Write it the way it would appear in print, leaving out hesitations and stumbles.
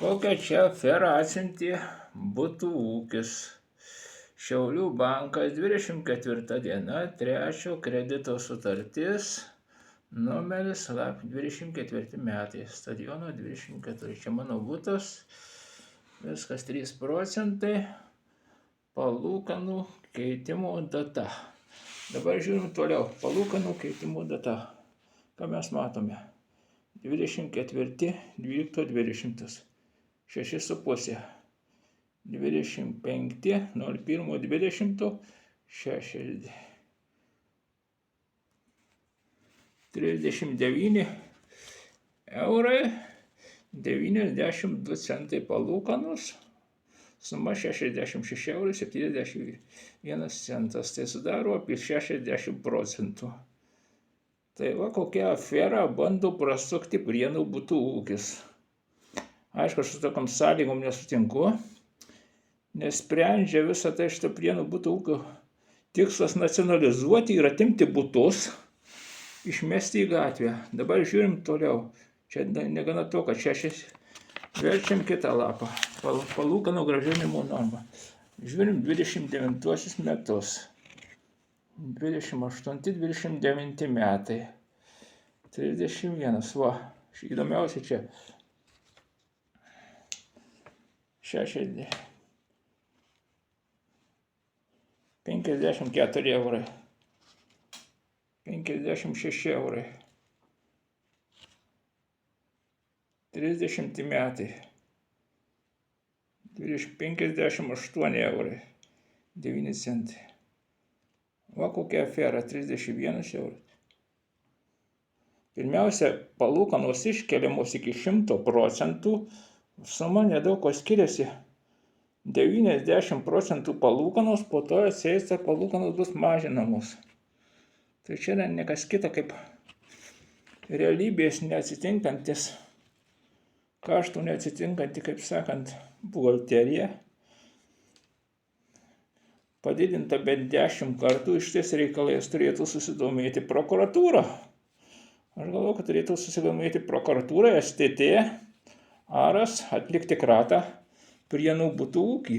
Kokią čia aferą atsiuntė butų ūkis. Šiaulių bankas 24 diena, 3 kredito sutartis, numeris 24 metai, stadiono 24. Čia mano butas, viskas 3%, palūkanų keitimo data. Dabar žiūrim toliau, palūkanų keitimo data. Ką mes matome? 24.12.20. 6,5. 25.01.20. 39 eurai 92 centai palūkanos, suma 66 eurai 71 centas, tai sudaro apie 60%. Tai va kokia afera bando prasukti Prienų butų ūkis. Aišku, aš su tokiam sąlygom nesutinku, nes sprendžia visą tai šitą Prienų butų ūkio tikslas nacionalizuoti ir atimti butus, išmesti į gatvę. Dabar žiūrim toliau. Čia negana to, kad verčiam kitą lapą. Palūkanų grąžinimo norma. Žiūrim 29 metus. 28-29 metai. 31. Va, įdomiausia čia. 54 eurai. 56 eurai. 30 metai. 58 eurai. 9 centai. Va kokia afera, 31 euras. Pirmiausia, palūkanos iškeliamos iki 100%, suma nedaug ko skiriasi. 90% palūkanos, po to atsieista palūkanos bus mažinamos. Tai čia ne kas kita kaip realybės neatsitinkantis, kaštų neatsitinkanti, kaip sakant, buhalterija. Padidinta bent 10 kartų, iš ties reikalais turėtų susidomėti prokuratūra. Aš galvoju, kad turėtų susidomėti prokuratūra, STT, ARAS, atlikti kratą Prienų butų ūkį.